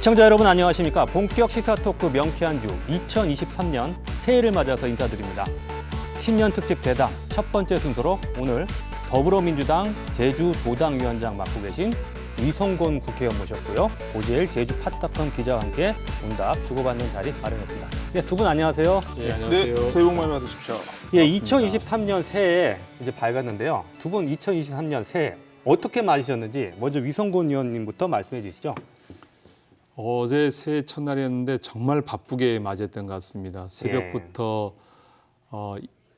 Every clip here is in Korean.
시청자 여러분 안녕하십니까? 본격 시사 토크 명쾌한 주 2023년 새해를 맞아서 인사드립니다. 신년 특집 대담 첫 번째 순서로 오늘 더불어민주당 제주도당위원장 맡고 계신 위성곤 국회의원 모셨고요. 오지일 제주 파트너컴 기자와 함께 문답 주고받는 자리 마련했습니다. 네, 두 분 안녕하세요. 네, 안녕하세요. 네, 새해 복 많이 받으십시오. 예, 2023년 새해 이제 밝았는데요. 두 분 2023년 새해 어떻게 맞으셨는지 먼저 위성곤 의원님부터 말씀해 주시죠. 어제 새해 첫날이었는데 정말 바쁘게 맞았던 것 같습니다. 새벽부터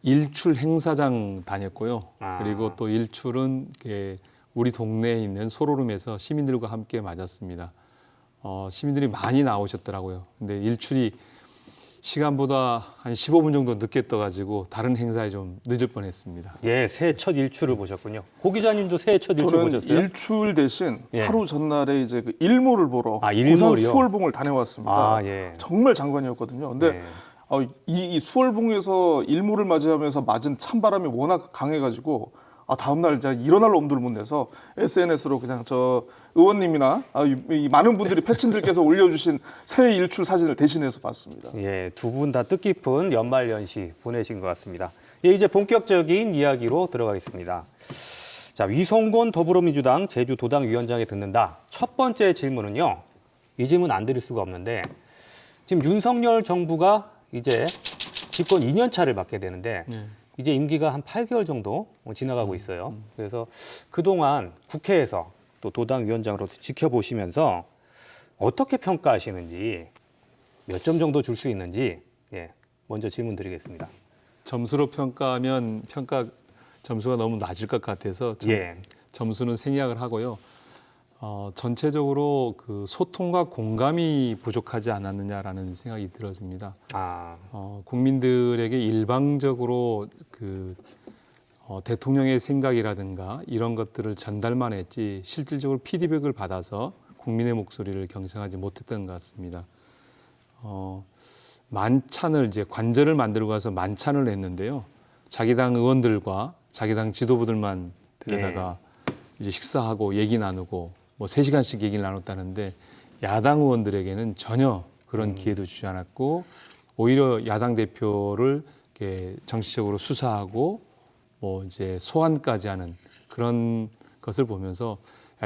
일출 행사장 다녔고요. 그리고 또 일출은 우리 동네에 있는 소로름에서 시민들과 함께 맞았습니다. 시민들이 많이 나오셨더라고요. 근데 일출이 시간보다 한 15분 정도 늦게 떠가지고 다른 행사에 좀 늦을 뻔했습니다. 예, 새해 첫 일출을 보셨군요. 고 기자님도 새해 첫 일출 저는 보셨어요? 일출 대신 예. 하루 전날에 이제 그 일몰을 보러 일몰이요? 부산 수월봉을 다녀왔습니다. 예. 정말 장관이었거든요. 근데 예. 이 수월봉에서 일몰을 맞이하면서 맞은 찬바람이 워낙 강해가지고 다음날 제가 일어날 엄두를 못 내서 SNS로 그냥 저 의원님이나 이 많은 분들이 패친들께서 올려주신 새해 일출 사진을 대신해서 봤습니다. 예, 두 분 다 뜻깊은 연말연시 보내신 것 같습니다. 예, 이제 본격적인 이야기로 들어가겠습니다. 자, 위성곤 더불어민주당 제주도당위원장에 듣는다. 첫 번째 질문은요. 이 질문 안 드릴 수가 없는데 지금 윤석열 정부가 이제 집권 2년 차를 맞게 되는데 이제 임기가 한 8개월 정도 지나가고 있어요. 그래서 그동안 국회에서 또 도당위원장으로 지켜보시면서 어떻게 평가하시는지 몇 점 정도 줄 수 있는지 먼저 질문 드리겠습니다. 점수로 평가하면 평가 점수가 너무 낮을 것 같아서 점수는 생략을 하고요. 전체적으로 그 소통과 공감이 부족하지 않았느냐라는 생각이 들었습니다. 국민들에게 일방적으로 대통령의 생각이라든가 이런 것들을 전달만 했지 실질적으로 피드백을 받아서 국민의 목소리를 경청하지 못했던 것 같습니다. 만찬을 이제 관절을 만들고 가서 만찬을 했는데요. 자기 당 의원들과 자기 당 지도부들만 데려다가 이제 식사하고 얘기 나누고 뭐 3시간씩 얘기를 나눴다는데 야당 의원들에게는 전혀 그런 기회도 주지 않았고 오히려 야당 대표를 정치적으로 수사하고 뭐 이제 소환까지 하는 그런 것을 보면서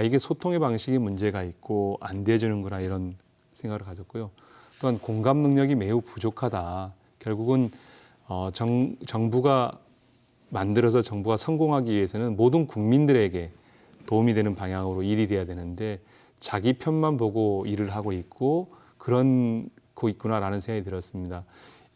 이게 소통의 방식에 문제가 있고 안 돼주는구나 이런 생각을 가졌고요. 또한 공감 능력이 매우 부족하다. 결국은 정부가 만들어서 정부가 성공하기 위해서는 모든 국민들에게 도움이 되는 방향으로 일이 돼야 되는데 자기 편만 보고 일을 하고 있고 그런 거 있구나라는 생각이 들었습니다.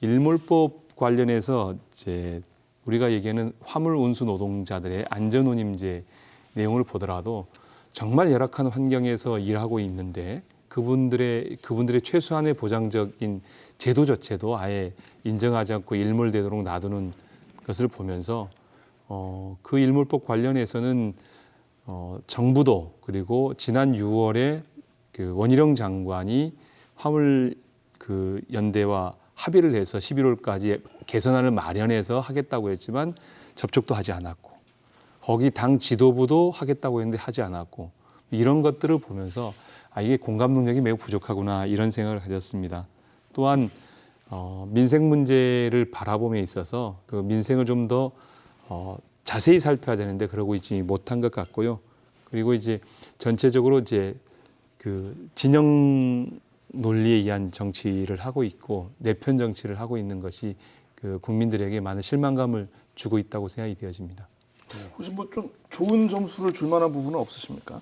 일몰법 관련해서 이제 우리가 얘기하는 화물 운수 노동자들의 안전운임제 내용을 보더라도 정말 열악한 환경에서 일하고 있는데 그분들의 최소한의 보장적인 제도 자체도 아예 인정하지 않고 일몰되도록 놔두는 것을 보면서 그 일몰법 관련해서는 정부도 그리고 지난 6월에 그 원희룡 장관이 화물 연대와 합의를 해서 11월까지 개선안을 마련해서 하겠다고 했지만 접촉도 하지 않았고 거기 당 지도부도 하겠다고 했는데 하지 않았고 이런 것들을 보면서 이게 공감 능력이 매우 부족하구나 이런 생각을 가졌습니다. 또한 민생 문제를 바라봄에 있어서 그 민생을 좀 더 자세히 살펴야 되는데 그러고 있지 못한 것 같고요. 그리고 이제 전체적으로 이제 그 진영 논리에 의한 정치를 하고 있고 내편 정치를 하고 있는 것이 그 국민들에게 많은 실망감을 주고 있다고 생각이 되어집니다. 혹시 뭐 좀 좋은 점수를 줄 만한 부분은 없으십니까?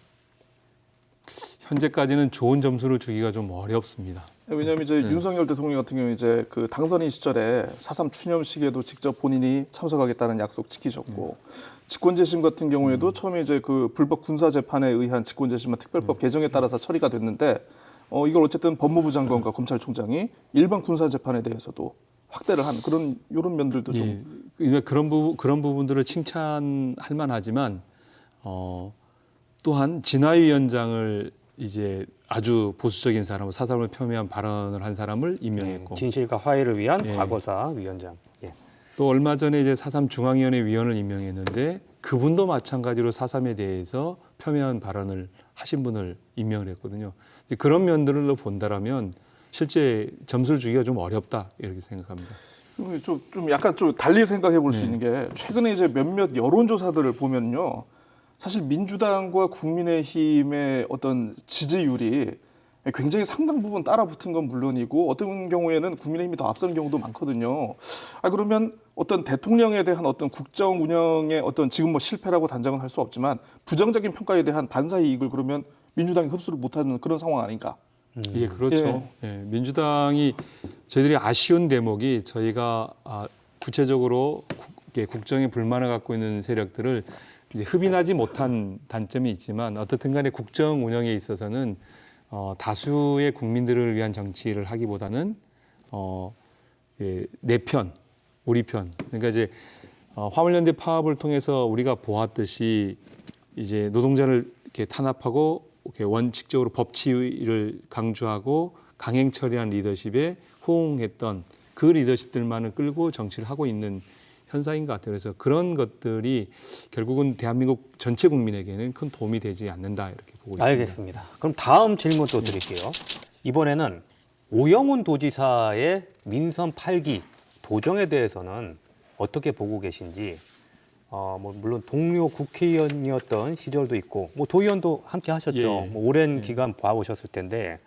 현재까지는 좋은 점수를 주기가 좀 어렵습니다. 왜냐하면 이제 윤석열 대통령 같은 경우 이제 그 당선인 시절에 4.3 추념식에도 직접 본인이 참석하겠다는 약속 지키셨고 직권재심 같은 경우에도 처음에 이제 그 불법 군사 재판에 의한 직권재심은 특별법 개정에 따라서 처리가 됐는데 이걸 어쨌든 법무부 장관과 검찰총장이 일반 군사 재판에 대해서도 확대를 한 그런 이런 면들도 좀 그런 부분들을 칭찬할 만하지만 또한 진화위원장을 이제 아주 보수적인 사람을 사삼을 폄훼한 발언을 한 사람을 임명했고 진실과 화해를 위한 과거사 위원장. 또 얼마 전에 이제 4.3 중앙위원회 위원을 임명했는데 그분도 마찬가지로 4.3에 대해서 폄훼한 발언을 하신 분을 임명을 했거든요. 이제 그런 면들로 본다라면 실제 점수를 주기가 좀 어렵다 이렇게 생각합니다. 좀 약간 좀 달리 생각해 볼 수 있는 게 최근에 이제 몇몇 여론조사들을 보면요. 사실 민주당과 국민의힘의 어떤 지지율이 굉장히 상당 부분 따라붙은 건 물론이고 어떤 경우에는 국민의힘이 더 앞서는 경우도 많거든요. 그러면 어떤 대통령에 대한 어떤 국정 운영의 어떤 지금 뭐 실패라고 단정은 할 수 없지만 부정적인 평가에 대한 반사 이익을 그러면 민주당이 흡수를 못하는 그런 상황 아닌가? 예, 그렇죠. 예, 민주당이 저희들이 아쉬운 대목이 저희가 구체적으로 국정에 불만을 갖고 있는 세력들을 이제 흡인하지 못한 단점이 있지만 어떻든 간에 국정 운영에 있어서는 다수의 국민들을 위한 정치를 하기보다는 내 편, 우리 편. 그러니까 이제 화물연대 파업을 통해서 우리가 보았듯이 이제 노동자를 이렇게 탄압하고 이렇게 원칙적으로 법치를 강조하고 강행 처리한 리더십에 호응했던 그 리더십들만을 끌고 정치를 하고 있는 현상인 것 같아요. 그래서 그런 것들이 결국은 대한민국 전체 국민에게는 큰 도움이 되지 않는다 이렇게 보고 있습니다. 알겠습니다. 그럼 다음 질문 또 드릴게요. 이번에는 오영훈 도지사의 민선 8기 도정에 대해서는 어떻게 보고 계신지, 뭐 물론 동료 국회의원이었던 시절도 있고, 뭐 도의원도 함께 하셨죠. 예. 뭐 오랜 기간 봐오셨을 텐데,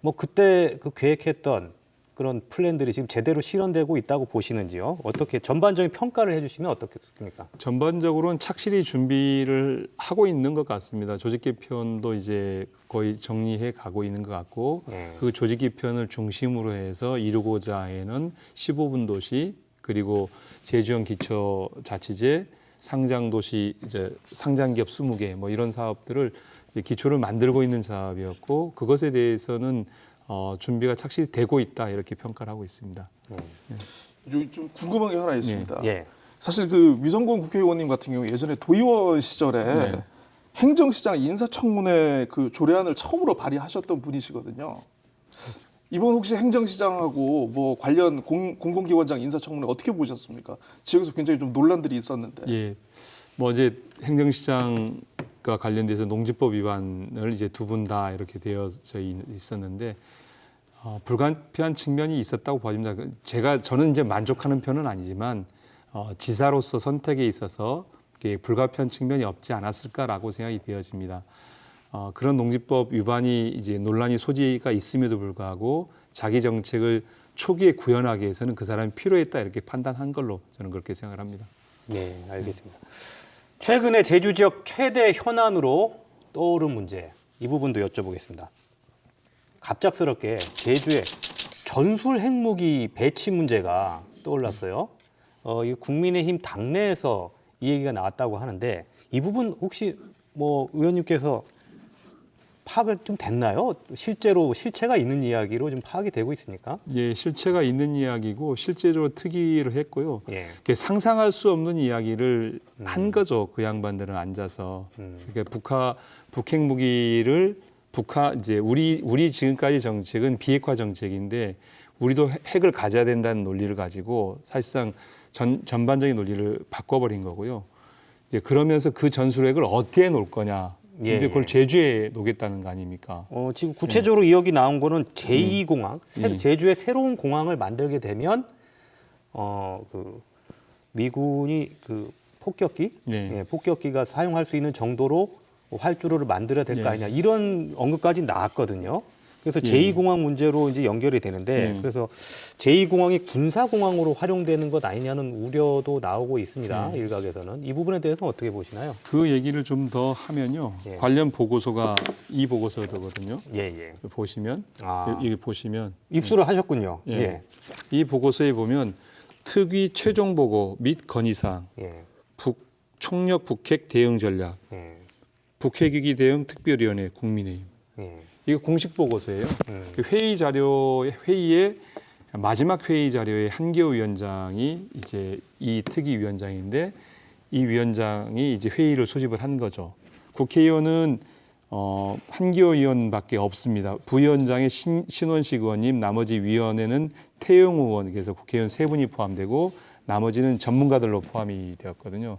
뭐 그때 그 계획했던 그런 플랜들이 지금 제대로 실현되고 있다고 보시는지요? 어떻게 전반적인 평가를 해주시면 어떻겠습니까? 전반적으로는 착실히 준비를 하고 있는 것 같습니다. 조직 개편도 이제 거의 정리해 가고 있는 것 같고 그 조직 개편을 중심으로 해서 이루고자 하는 15분 도시 그리고 제주형 기초자치제 상장도시 이제 상장기업 20개 뭐 이런 사업들을 이제 기초를 만들고 있는 사업이었고 그것에 대해서는 준비가 착실히 되고 있다 이렇게 평가를 하고 있습니다. 좀 궁금한 게 하나 있습니다. 예. 사실 그 위성곤 국회의원님 같은 경우 예전에 도의원 시절에 행정시장 인사청문회 그 조례안을 처음으로 발의하셨던 분이시거든요. 이번 혹시 행정시장하고 뭐 관련 공공기관장 인사청문회 어떻게 보셨습니까? 지역에서 굉장히 좀 논란들이 있었는데. 예, 뭐 이제 행정시장과 관련돼서 농지법 위반을 이제 두 분 다 이렇게 되어져 있었는데 불가피한 측면이 있었다고 보입니다. 저는 이제 만족하는 편은 아니지만 지사로서 선택에 있어서 불가피한 측면이 없지 않았을까라고 생각이 되어집니다. 그런 농지법 위반이 이제 논란이 소지가 있음에도 불구하고 자기 정책을 초기에 구현하기 위해서는 그 사람이 필요했다 이렇게 판단한 걸로 저는 그렇게 생각을 합니다. 네, 알겠습니다. 최근에 제주 지역 최대 현안으로 떠오른 문제, 이 부분도 여쭤보겠습니다. 갑작스럽게 제주에 전술 핵무기 배치 문제가 떠올랐어요. 이 국민의힘 당내에서 이 얘기가 나왔다고 하는데 이 부분 혹시 뭐 의원님께서 파악을 좀 됐나요? 실제로 실체가 있는 이야기로 좀 파악이 되고 있습니까? 예, 실체가 있는 이야기고 실제로 특이를 했고요. 예. 상상할 수 없는 이야기를 한 거죠. 그 양반들은 앉아서. 그러니까 북핵 무기를 이제 우리 지금까지 정책은 비핵화 정책인데 우리도 핵을 가져야 된다는 논리를 가지고 사실상 전반적인 논리를 바꿔버린 거고요. 이제 그러면서 그 전술핵을 어떻게 놓을 거냐. 예, 이제 그걸 제주에 놓겠다는 거 아닙니까? 지금 구체적으로 이 얘기 나온 거는 제2공항, 제주에 새로운 공항을 만들게 되면 그 미군이 그 폭격기, 폭격기가 사용할 수 있는 정도로 활주로를 만들어야 될 거 아니냐 이런 언급까지 나왔거든요. 그래서 제2공항 문제로 이제 연결이 되는데 그래서 제2공항이 군사공항으로 활용되는 것 아니냐는 우려도 나오고 있습니다. 일각에서는. 이 부분에 대해서는 어떻게 보시나요? 그 얘기를 좀 더 하면요. 관련 보고서가 이 보고서거든요. 보시면 여기 보시면 입수를 하셨군요. 이 보고서에 보면 특위 최종 보고 및 건의사항, 총력 북핵 대응 전략, 북핵위기 대응 특별위원회 국민의힘. 이거 공식 보고서예요. 그 회의의 마지막 회의 자료에 한기호 위원장이 이제 이 특위 위원장인데 이 위원장이 이제 회의를 소집을 한 거죠. 국회의원은 한기호 의원밖에 없습니다. 부위원장의 신원식 의원님, 나머지 위원회는 태용 의원, 그래서 국회의원 3분이 포함되고 나머지는 전문가들로 포함이 되었거든요.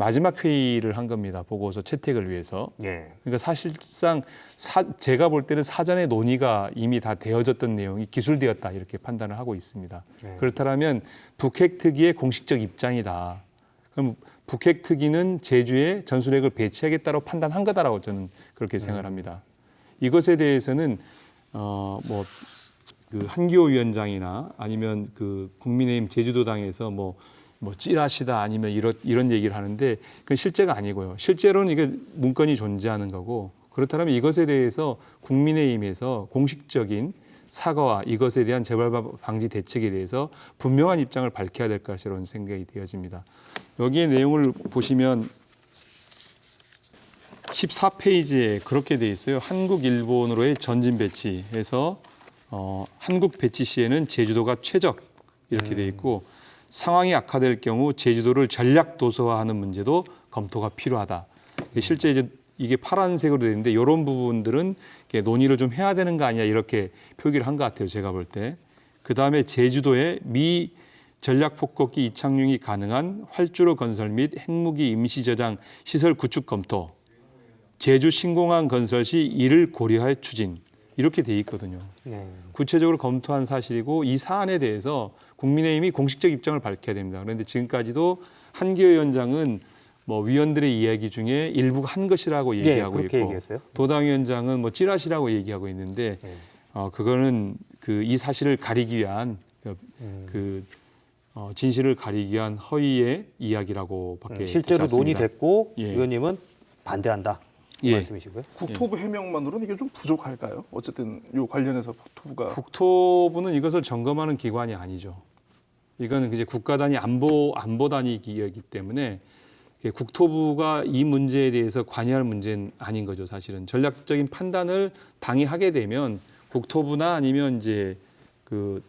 마지막 회의를 한 겁니다. 보고서 채택을 위해서. 예. 그러니까 사실상 제가 볼 때는 사전에 논의가 이미 다 되어졌던 내용이 기술되었다 이렇게 판단을 하고 있습니다. 네. 그렇다면 북핵특위의 공식적 입장이다. 그럼 북핵특위는 제주에 전술핵을 배치하겠다고 판단한 거다라고 저는 그렇게 생각합니다. 이것에 대해서는 그 한기호 위원장이나 아니면 그 국민의힘 제주도당에서 뭐 찌라시다 아니면 이런 얘기를 하는데 그건 실제가 아니고요. 실제로는 이게 문건이 존재하는 거고 그렇다면 이것에 대해서 국민의힘에서 공식적인 사과와 이것에 대한 재발 방지 대책에 대해서 분명한 입장을 밝혀야 될 것이라는 생각이 되어집니다. 여기에 내용을 보시면 14페이지에 그렇게 돼 있어요. 한국 일본으로의 전진 배치에서 한국 배치 시에는 제주도가 최적 이렇게 돼 있고 상황이 악화될 경우 제주도를 전략 도서화하는 문제도 검토가 필요하다. 실제 이제 이게 파란색으로 되어 있는데 이런 부분들은 논의를 좀 해야 되는 거 아니야 이렇게 표기를 한 것 같아요. 제가 볼 때. 그다음에 제주도에 미 전략폭격기 이착륙이 가능한 활주로 건설 및 핵무기 임시 저장 시설 구축 검토. 제주 신공항 건설 시 이를 고려할 추진. 이렇게 돼 있거든요. 네. 구체적으로 검토한 사실이고 이 사안에 대해서 국민의힘이 공식적 입장을 밝혀야 됩니다. 그런데 지금까지도 한기호 위원장은 뭐 위원들의 이야기 중에 일부가 한 것이라고 얘기하고 그렇게 있고 얘기했어요? 도당 위원장은 뭐 찌라시라고 얘기하고 있는데 그거는 이 사실을 가리기 위한 진실을 가리기 위한 허위의 이야기라고밖에 실제로 되지 않습니다. 논의됐고 예. 의원님은 반대한다 그 예. 말씀이시고요. 국토부 해명만으로는 이게 좀 부족할까요? 어쨌든 이 관련해서 국토부는 이것을 점검하는 기관이 아니죠. 이거는 이제 국가단위 안보단위 기관이기 때문에 국토부가 이 문제에 대해서 관여할 문제는 아닌 거죠. 사실은 전략적인 판단을 당이 하게 되면 국토부나 아니면 이제 그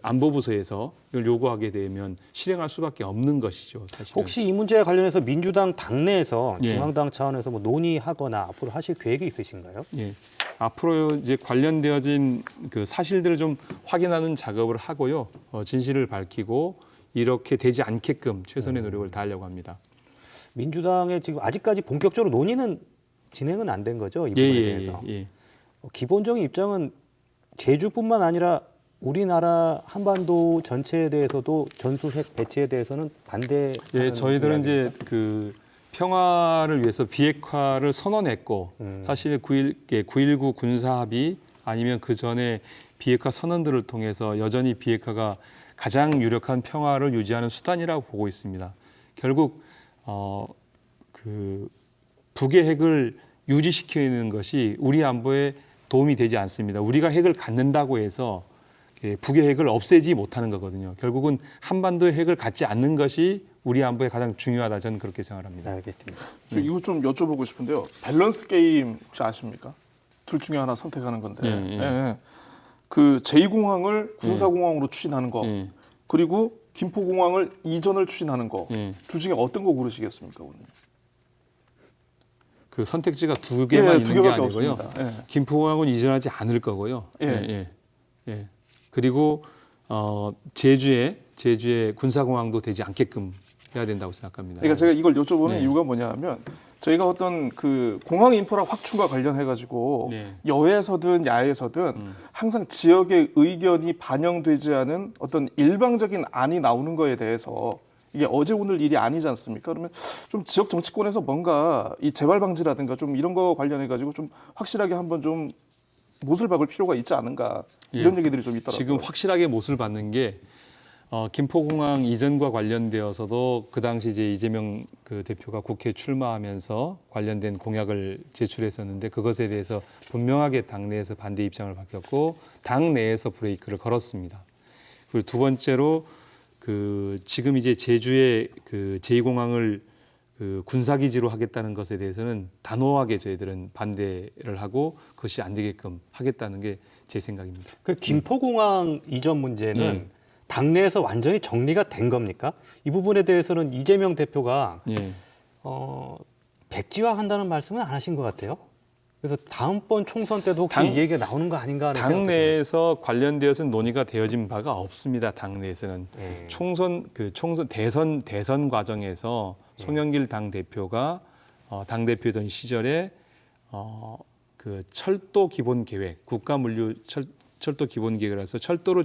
안보부서에서 이걸 요구하게 되면 실행할 수밖에 없는 것이죠. 사실은. 혹시 이 문제에 관련해서 민주당 당내에서 예. 중앙당 차원에서 뭐 논의하거나 앞으로 하실 계획이 있으신가요? 예. 앞으로 이제 관련되어진 그 사실들을 좀 확인하는 작업을 하고요. 진실을 밝히고 이렇게 되지 않게끔 최선의 노력을 다하려고 합니다. 민주당의 지금 아직까지 본격적으로 논의는 진행은 안 된 거죠? 이 부분에 대해서. 예. 기본적인 입장은 제주뿐만 아니라 우리나라 한반도 전체에 대해서도 전술핵 배치에 대해서는 반대. 예, 저희들은 이제 그 평화를 위해서 비핵화를 선언했고 사실 9.19 군사합의 아니면 그 전에 비핵화 선언들을 통해서 여전히 비핵화가 가장 유력한 평화를 유지하는 수단이라고 보고 있습니다. 결국 그 북의 핵을 유지시키는 것이 우리 안보에 도움이 되지 않습니다. 우리가 핵을 갖는다고 해서 북의 핵을 없애지 못하는 거거든요. 결국은 한반도의 핵을 갖지 않는 것이 우리 안보에 가장 중요하다. 저는 그렇게 생각합니다. 알겠습니다. 이거 좀 여쭤보고 싶은데요. 밸런스 게임 혹시 아십니까? 둘 중에 하나 선택하는 건데. 예. 그 제2공항을 군사공항으로 추진하는 거 예. 그리고 김포공항을 이전을 추진하는 거. 예. 둘 중에 어떤 거 고르시겠습니까, 오늘? 그 선택지가 두 개만 있는 두 게 개밖에 아니고요. 없습니다. 예. 김포공항은 이전하지 않을 거고요. 예. 그리고 제주에 군사공항도 되지 않게끔 해야 된다고 생각합니다. 그러니까 제가 이걸 여쭤보는 네. 이유가 뭐냐면 저희가 어떤 그 공항 인프라 확충과 관련해 가지고 네. 여에서든 야에서든 항상 지역의 의견이 반영되지 않은 어떤 일방적인 안이 나오는 거에 대해서 이게 어제 오늘 일이 아니지 않습니까? 그러면 좀 지역 정치권에서 뭔가 이 재발 방지라든가 좀 이런 거 관련해 가지고 좀 확실하게 한번 좀 못을 박을 필요가 있지 않은가 이런 얘기들이 좀 있더라고요. 지금 확실하게 못을 받는 게 김포공항 이전과 관련되어서도 그 당시 이제 이재명 그 대표가 국회에 출마하면서 관련된 공약을 제출했었는데 그것에 대해서 분명하게 당내에서 반대 입장을 밝혔고 당내에서 브레이크를 걸었습니다. 그리고 두 번째로 그 지금 이제 제주의 그 제2공항을 그 군사기지로 하겠다는 것에 대해서는 단호하게 저희들은 반대를 하고 그것이 안 되게끔 하겠다는 게 제 생각입니다. 그 김포공항 이전 문제는 당내에서 완전히 정리가 된 겁니까? 이 부분에 대해서는 이재명 대표가 예. 백지화한다는 말씀은 안 하신 것 같아요. 그래서 다음번 총선 때도 혹시 이 얘기가 나오는 거 아닌가 하는 생각이 당내에서 관련되어서 논의가 되어진 바가 없습니다. 당내에서는 네. 총선 대선 과정에서 송영길 당 대표가 당 대표던 시절에 그 철도 기본 계획, 국가 물류 철도 기본 계획이라서 철도로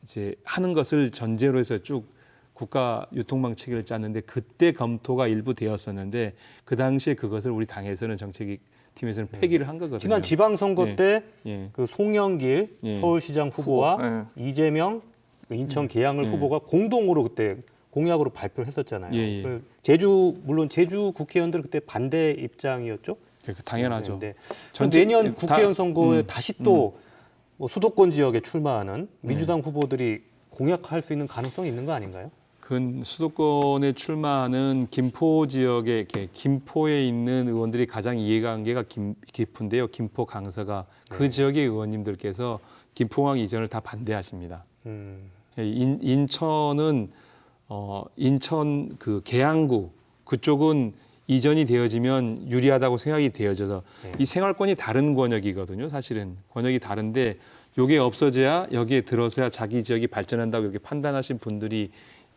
이제 하는 것을 전제로 해서 쭉 국가 유통망 체계를 짰는데 그때 검토가 일부 되었었는데 그 당시에 그것을 우리 당에서는 정책팀에서는 폐기를 한 거거든요. 지난 지방선거 예. 때 예. 그 송영길 예. 서울시장 후보와 이재명 인천 계양을 후보가 공동으로 그때 공약으로 발표를 했었잖아요. 예, 예. 그 물론 제주 국회의원들 그때 반대 입장이었죠. 예, 당연하죠. 네. 전체- 내년 다- 국회의원 선거에 다시 또 뭐 수도권 지역에 출마하는 민주당 후보들이 공약할 수 있는 가능성이 있는 거 아닌가요? 그 수도권에 출마하는 김포 지역에 이렇게 김포에 있는 의원들이 가장 이해관계가 깊은데요. 김포 강서가 그 지역의 의원님들께서 김포항 이전을 다 반대하십니다. 예, 인천은 인천 그 계양구 그쪽은 이전이 되어지면 유리하다고 생각이 되어져서 이 생활권이 다른 권역이거든요. 사실은 권역이 다른데 요게 없어져야 여기에 들어서야 자기 지역이 발전한다고 이렇게 판단하신 분들이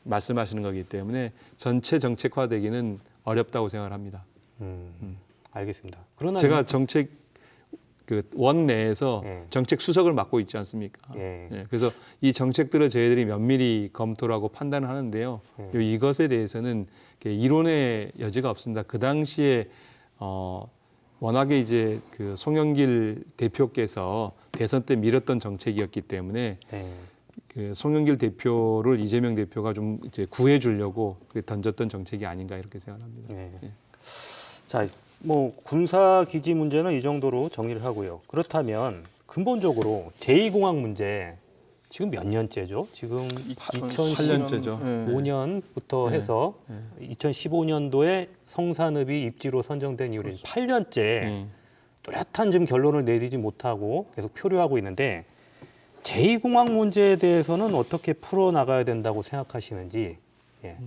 말씀하시는 거기 때문에 전체 정책화되기는 어렵다고 생각을 합니다. 알겠습니다. 그러나 제가 정책 그 원 내에서 정책 수석을 맡고 있지 않습니까? 예, 그래서 이 정책들을 저희들이 면밀히 검토를 하고 판단을 하는데요. 이것에 대해서는 이론의 여지가 없습니다. 그 당시에 워낙에 이제 그 송영길 대표께서 대선 때 밀었던 정책이었기 때문에 그 송영길 대표를 이재명 대표가 좀 이제 구해 주려고 던졌던 정책이 아닌가 이렇게 생각합니다. 예. 자, 뭐 군사 기지 문제는 이 정도로 정리를 하고요. 그렇다면 근본적으로 제2공항 문제 지금 몇 년째죠? 지금 2008년째죠. 2005년부터 해서 2015년도에 성산읍이 입지로 선정된 이후로 8년째 뚜렷한 지금 결론을 내리지 못하고 계속 표류하고 있는데 제2공항 문제에 대해서는 어떻게 풀어 나가야 된다고 생각하시는지. 예.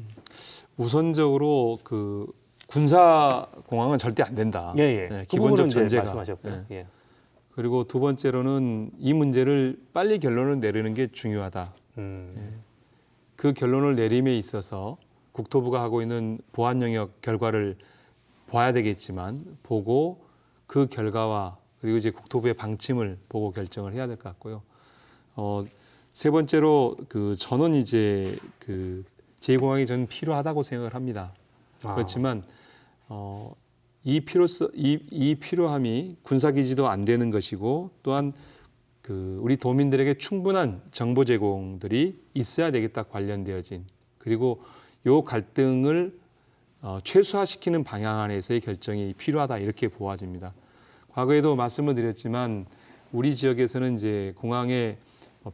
우선적으로 그 군사 공항은 절대 안 된다. 그 기본적 부분은 이제 전제가. 말씀하셨고요. 예. 그리고 두 번째로는 이 문제를 빨리 결론을 내리는 게 중요하다. 그 결론을 내림에 있어서 국토부가 하고 있는 보안 영역 결과를 봐야 되겠지만 보고 그 결과와 그리고 이제 국토부의 방침을 보고 결정을 해야 될 것 같고요. 세 번째로 그 저는 이제 그 제2공항이 저는 필요하다고 생각을 합니다. 그렇지만 이 필요함이 군사기지도 안 되는 것이고 또한 그 우리 도민들에게 충분한 정보 제공들이 있어야 되겠다 관련되어진 그리고 요 갈등을 최소화시키는 방향 안에서의 결정이 필요하다 이렇게 보아집니다. 과거에도 말씀을 드렸지만 우리 지역에서는 이제 공항의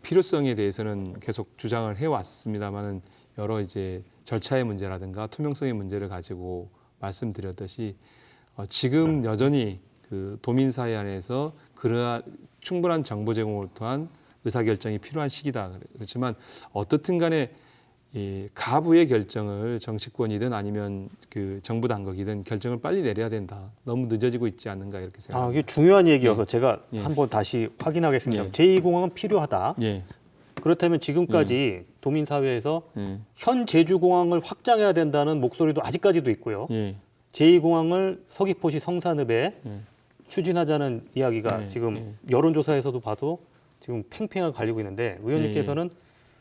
필요성에 대해서는 계속 주장을 해왔습니다만은 여러 이제 절차의 문제라든가 투명성의 문제를 가지고 말씀드렸듯이 지금 여전히 그 도민사회 안에서 그러한 충분한 정보 제공을 통한 의사결정이 필요한 시기다. 그렇지만 어떻든 간에 이 가부의 결정을 정치권이든 아니면 그 정부 당국이든 결정을 빨리 내려야 된다. 너무 늦어지고 있지 않는가 이렇게 생각합니다. 이게 중요한 얘기여서 제가 한번 다시 확인하겠습니다. 제2공항은 필요하다. 예. 그렇다면 지금까지 도민사회에서 현 제주공항을 확장해야 된다는 목소리도 아직까지도 있고요. 예. 제2공항을 서귀포시 성산읍에 추진하자는 이야기가 지금 여론조사에서도 봐도 지금 팽팽하게 갈리고 있는데 의원님께서는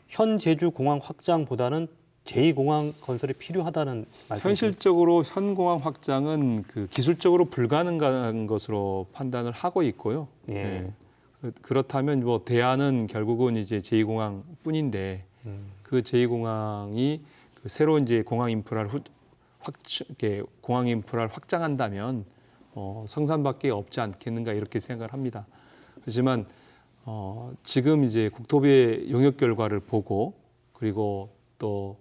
현 제주공항 확장보다는 제2공항 건설이 필요하다는 말씀. 현실적으로 현 공항 확장은 그 기술적으로 불가능한 것으로 판단을 하고 있고요. 예. 그렇다면 뭐 대안은 결국은 이제 제2공항뿐인데 그 제2공항이 그 새로 이제 공항 인프라를 공항 인프라를 확장한다면 성산밖에 없지 않겠는가 이렇게 생각을 합니다. 하지만 지금 이제 국토부의 용역 결과를 보고 그리고 또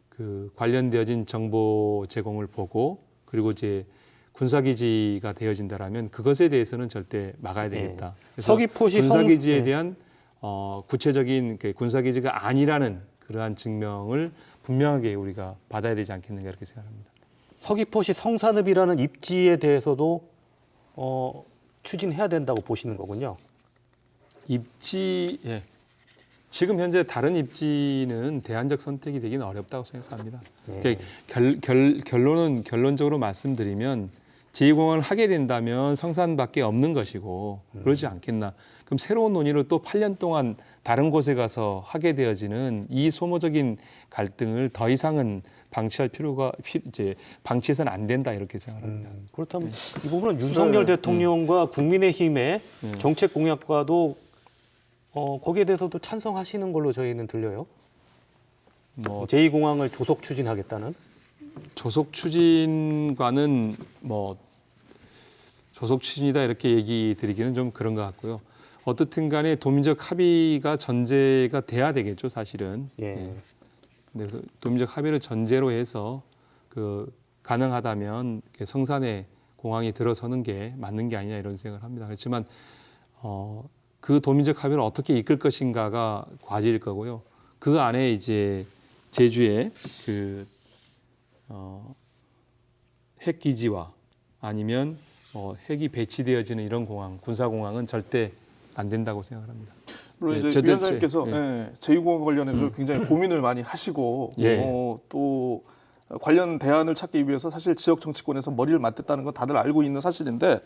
그 관련되어진 정보 제공을 보고 그리고 이제 군사기지가 되어진다라면 그것에 대해서는 절대 막아야 되겠다. 그래서 서귀포시 군사기지에 대한 구체적인 군사기지가 아니라는 그러한 증명을 분명하게 우리가 받아야 되지 않겠는가 이렇게 생각합니다. 서귀포시 성산읍이라는 입지에 대해서도 추진해야 된다고 보시는 거군요. 입지, 예. 지금 현재 다른 입지는 대안적 선택이 되기는 어렵다고 생각합니다. 예. 그러니까 결론적으로 말씀드리면 제2공항을 하게 된다면 성산밖에 없는 것이고 그러지 않겠나. 그럼 새로운 논의로 또 8년 동안 다른 곳에 가서 하게 되어지는 이 소모적인 갈등을 더 이상은 방치할 필요가 이제 방치해서는 안 된다 이렇게 생각합니다. 그렇다면 이 부분은 윤석열 네. 대통령과 국민의힘의 정책 공약과도 거기에 대해서도 찬성하시는 걸로 저희는 들려요. 뭐 제2공항을 조속 추진하겠다는. 조속 추진과는 뭐 조속 추진이다 이렇게 얘기 드리기는 좀 그런 것 같고요. 어떻든 간에 도민적 합의가 전제가 돼야 되겠죠, 사실은. 예. 그래서 도민적 합의를 전제로 해서 가능하다면 성산에 공항이 들어서는 게 맞는 게 아니냐 이런 생각을 합니다. 그렇지만 그 도민적 합의를 어떻게 이끌 것인가가 과제일 거고요. 그 안에 이제 제주에 핵기지와 아니면 핵이 배치되어지는 이런 공항, 군사공항은 절대 안 된다고 생각합니다. 물론 예, 이제 위원장님께서 제2공항 관련해서 굉장히 고민을 많이 하시고 예. 또 관련 대안을 찾기 위해서 사실 지역 정치권에서 머리를 맞댔다는 건 다들 알고 있는 사실인데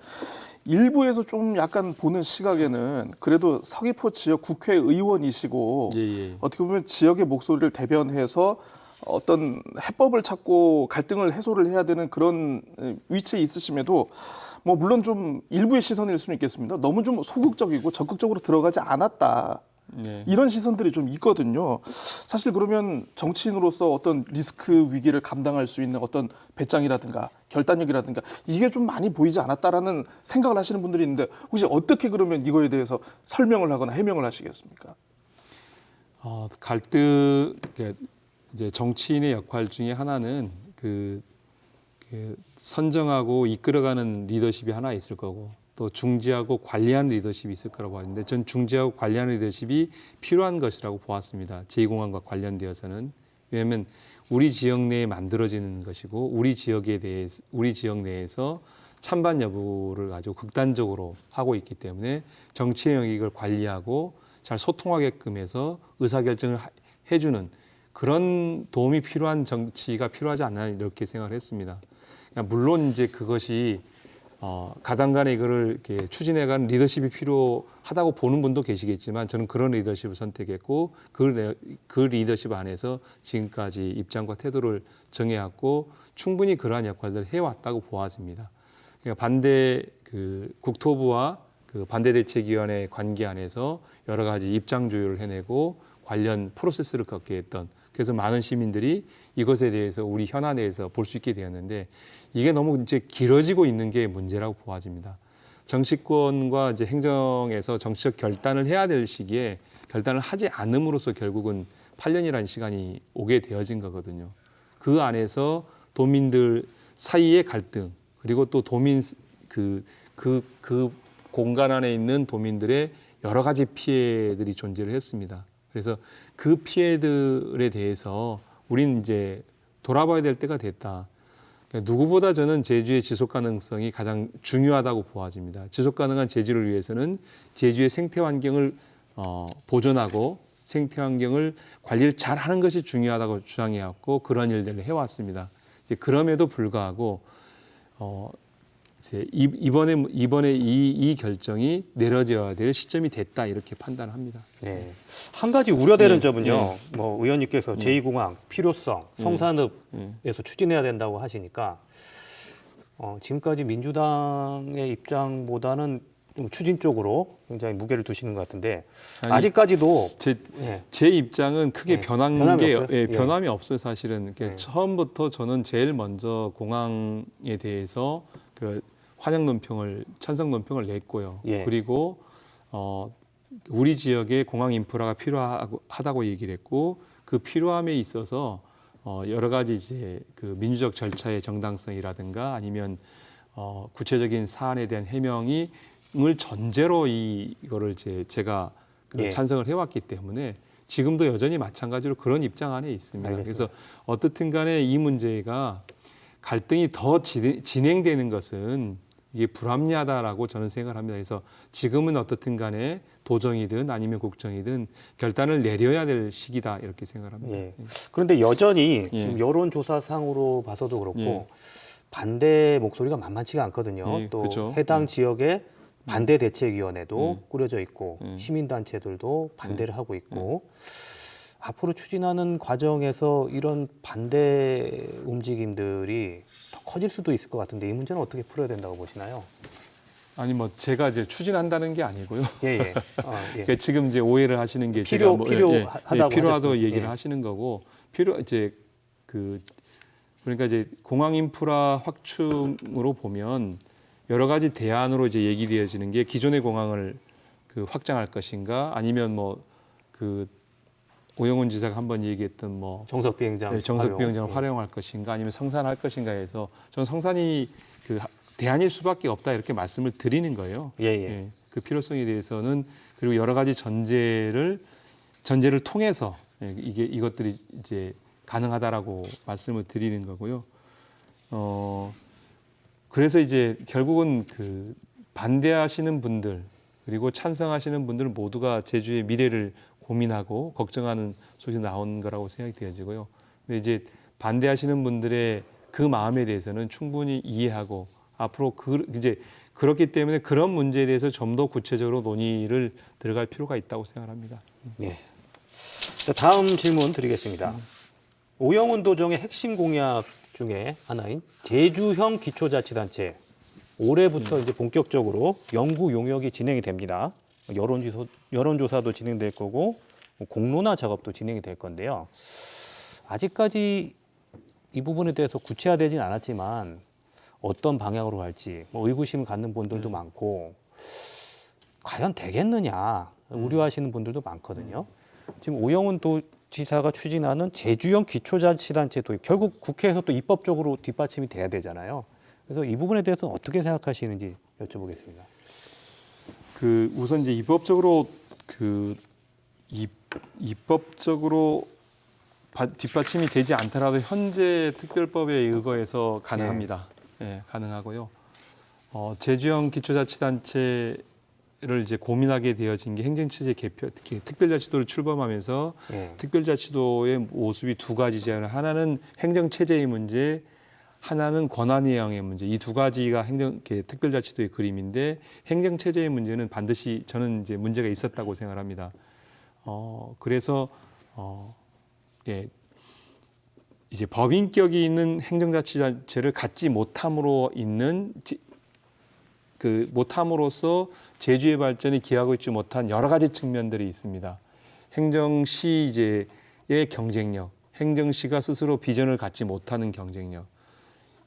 일부에서 좀 약간 보는 시각에는 그래도 서귀포 지역 국회의원이시고 예. 어떻게 보면 지역의 목소리를 대변해서 어떤 해법을 찾고 갈등을 해소를 해야 되는 그런 위치에 있으심에도 뭐 물론 좀 일부의 시선일 수는 있겠습니다. 너무 좀 소극적이고 적극적으로 들어가지 않았다. 네. 이런 시선들이 좀 있거든요. 사실 그러면 정치인으로서 어떤 리스크 위기를 감당할 수 있는 어떤 배짱이라든가 결단력이라든가 이게 좀 많이 보이지 않았다라는 생각을 하시는 분들이 있는데 혹시 어떻게 그러면 이거에 대해서 설명을 하거나 해명을 하시겠습니까? 갈등 이제 정치인의 역할 중에 하나는 그 선정하고 이끌어가는 리더십이 하나 있을 거고 또 중지하고 관리하는 리더십이 있을 거라고 하는데 전 중지하고 관리하는 리더십이 필요한 것이라고 보았습니다. 제2공항과 관련되어서는 왜냐하면 우리 지역 내에 만들어지는 것이고 우리 지역 내에서 찬반 여부를 가지고 극단적으로 하고 있기 때문에 정치의 영역을 관리하고 잘 소통하게끔 해서 의사결정을 해주는 그런 도움이 필요한 정치가 필요하지 않나 이렇게 생각을 했습니다. 물론 이제 그것이 가당간에 이거를 이렇게 추진해가는 리더십이 필요하다고 보는 분도 계시겠지만 저는 그런 리더십을 선택했고 그 리더십 안에서 지금까지 입장과 태도를 정해왔고 충분히 그러한 역할들을 해왔다고 보아집니다. 그러니까 국토부와 그 반대대책위원회 관계 안에서 여러 가지 입장 조율을 해내고 관련 프로세스를 겪게 했던 그래서 많은 시민들이 이것에 대해서 우리 현안에서 볼 수 있게 되었는데 이게 너무 이제 길어지고 있는 게 문제라고 보아집니다. 정치권과 이제 행정에서 정치적 결단을 해야 될 시기에 결단을 하지 않음으로써 결국은 8년이라는 시간이 오게 되어진 거거든요. 그 안에서 도민들 사이의 갈등 그리고 또 도민 그 공간 안에 있는 도민들의 여러 가지 피해들이 존재를 했습니다. 그래서 그 피해들에 대해서 우리는 이제 돌아봐야 될 때가 됐다. 그러니까 누구보다 저는 제주의 지속 가능성이 가장 중요하다고 보아집니다. 지속 가능한 제주를 위해서는 제주의 생태 환경을 보존하고 생태 환경을 관리를 잘 하는 것이 중요하다고 주장해왔고 그런 일들을 해왔습니다. 이제 그럼에도 불구하고 이번에 이 결정이 내려져야 될 시점이 됐다 이렇게 판단합니다. 네. 한 가지 우려되는 점은요. 뭐 의원님께서 제2공항 필요성, 성산읍에서 추진해야 된다고 하시니까 지금까지 민주당의 입장보다는 좀 추진 쪽으로 굉장히 무게를 두시는 것 같은데 아직까지도 제 입장은 크게 변한 변함이 게 없어요? 변함이 없어요. 사실은 처음부터 저는 제일 먼저 공항에 대해서 그 환영 논평을 찬성 논평을 냈고요. 그리고 우리 지역에 공항 인프라가 필요하다고 얘기를 했고 그 필요함에 있어서 여러 가지 이제 그 민주적 절차의 정당성이라든가 아니면 구체적인 사안에 대한 해명을 전제로 이거를 제가 찬성을 해왔기 때문에 지금도 여전히 마찬가지로 그런 입장 안에 있습니다. 그래서 어떻든 간에 이 문제가 갈등이 더 진행되는 것은 이게 불합리하다라고 저는 생각을 합니다. 그래서 지금은 어떻든 간에 도정이든 아니면 국정이든 결단을 내려야 될 시기다 이렇게 생각을 합니다. 예. 그런데 여전히 예. 지금 여론조사상으로 봐서도 그렇고 예. 반대 목소리가 만만치가 않거든요. 예, 또 그렇죠. 해당 지역에 반대 대책위원회도 꾸려져 있고 예. 시민단체들도 반대를 하고 있고 앞으로 추진하는 과정에서 이런 반대 움직임들이 더 커질 수도 있을 것 같은데 이 문제는 어떻게 풀어야 된다고 보시나요? 아니 뭐 제가 이제 추진한다는 게 아니고요. 예, 예. 예. 그러니까 지금 이제 오해를 하시는 게 필요- 제가 뭐, 필요하다고 필요하다고 하셨습니다. 얘기를 예. 하시는 거고 이제 그러니까 이제 공항 인프라 확충으로 보면 여러 가지 대안으로 이제 얘기되어지는 게 기존의 공항을 확장할 것인가 아니면 뭐 오영훈 지사가 한번 얘기했던 뭐 정석 비행장 정석 비행장을 활용. 활용할 것인가 아니면 성산할 것인가 해서 저는 성산이 대안일 수밖에 없다 이렇게 말씀을 드리는 거예요. 예, 예. 그 필요성에 대해서는 그리고 여러 가지 전제를 통해서 이것들이 이제 가능하다라고 말씀을 드리는 거고요. 그래서 이제 결국은 반대하시는 분들 그리고 찬성하시는 분들 모두가 제주의 미래를 고민하고 걱정하는 소식이 나온 거라고 생각이 되어지고요. 근데 이제 반대하시는 분들의 그 마음에 대해서는 충분히 이해하고 앞으로 이제 그렇기 때문에 그런 문제에 대해서 좀 더 구체적으로 논의를 들어갈 필요가 있다고 생각합니다. 예. 자, 다음 질문 드리겠습니다. 오영훈 도정의 핵심 공약 중에 하나인 제주형 기초자치단체 올해부터 이제 본격적으로 연구 용역이 진행이 됩니다. 여론조사도 진행될 거고 공론화 작업도 진행이 될 건데요. 아직까지 이 부분에 대해서 구체화되진 않았지만 어떤 방향으로 갈지 의구심을 갖는 분들도 많고 과연 되겠느냐 우려하시는 분들도 많거든요. 지금 오영훈 도지사가 추진하는 제주형 기초자치단체 도입 결국 국회에서 또 입법적으로 뒷받침이 돼야 되잖아요. 그래서 이 부분에 대해서 어떻게 생각하시는지 여쭤보겠습니다. 우선 이제 입법적으로 입법적으로 뒷받침이 되지 않더라도 현재 특별법에 의거해서 가능합니다. 예, 가능하고요. 제주형 기초자치단체를 이제 고민하게 되어진 게 행정체제 개표, 특히 특별자치도를 출범하면서 특별자치도의 모습이 두 가지잖아요. 하나는 행정체제의 문제, 하나는 권한이양의 문제. 이 두 가지가 특별자치도의 그림인데 행정체제의 문제는 반드시 저는 이제 문제가 있었다고 생각합니다. 그래서 이제 법인격이 있는 행정자치단체를 갖지 못함으로 못함으로써 제주의 발전이 기하고 있지 못한 여러 가지 측면들이 있습니다. 행정시의 경쟁력, 행정시가 스스로 비전을 갖지 못하는 경쟁력,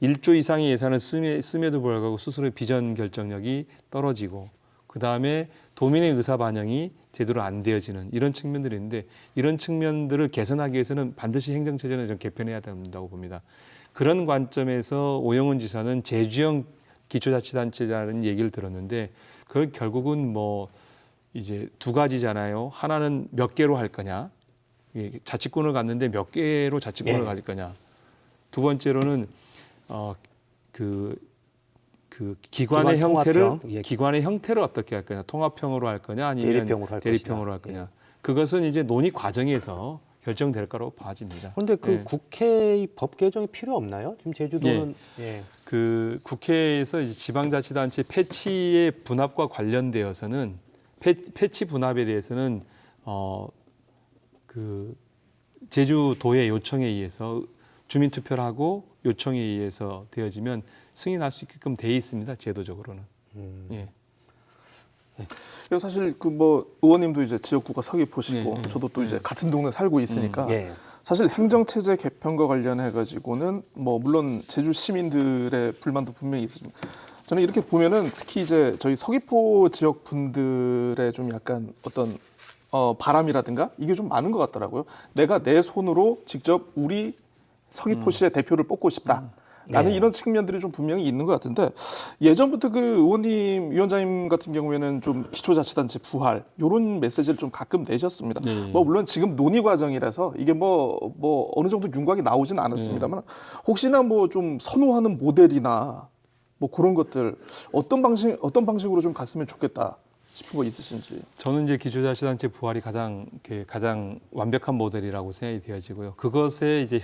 1조 이상의 예산을 씀에도 불구하고 스스로의 비전 결정력이 떨어지고 그다음에 도민의 의사 반영이 제대로 안 되어지는 이런 측면들이 있는데 이런 측면들을 개선하기 위해서는 반드시 행정체제는 좀 개편해야 된다고 봅니다. 그런 관점에서 오영훈 지사는 제주형 기초자치단체라는 얘기를 들었는데 그걸 결국은 이제 두 가지잖아요. 하나는 몇 개로 할 거냐. 자치권을 갖는데 몇 개로 자치권을 가질 거냐. 두 번째로는 기관의 형태를 어떻게 할 거냐. 통합형으로 할 거냐 아니면 대립형으로 할 거냐. 그것은 이제 논의 과정에서 결정될 거라고 봐집니다. 그런데 국회의 법 개정이 필요 없나요? 지금 제주도는 국회에서 이제 지방자치단체 패치의 분합과 관련되어서는 패치 분합에 대해서는 제주도의 요청에 의해서 주민투표를 하고 요청에 의해서 되어지면 승인할 수 있게끔 돼 있습니다. 제도적으로는. 사실 의원님도 이제 지역구가 서귀포시고 저도 또 이제 같은 동네 살고 있으니까 사실 행정체제 개편과 관련해 가지고는 물론 제주 시민들의 불만도 분명히 있습니다. 저는 이렇게 보면은 특히 이제 저희 서귀포 지역 분들의 좀 약간 어떤 바람이라든가 이게 좀 많은 것 같더라고요. 내가 내 손으로 직접 우리 서귀포시의 대표를 뽑고 싶다. 라는 이런 측면들이 좀 분명히 있는 것 같은데 예전부터 의원님, 위원장님 같은 경우에는 좀 기초자치단체 부활 이런 메시지를 좀 가끔 내셨습니다. 물론 지금 논의 과정이라서 이게 어느 정도 윤곽이 나오진 않았습니다만 혹시나 좀 선호하는 모델이나 뭐 그런 것들 어떤 방식으로 좀 갔으면 좋겠다 싶은 거 있으신지. 저는 이제 기초자치단체 부활이 가장 완벽한 모델이라고 생각이 되어지고요. 그것의 이제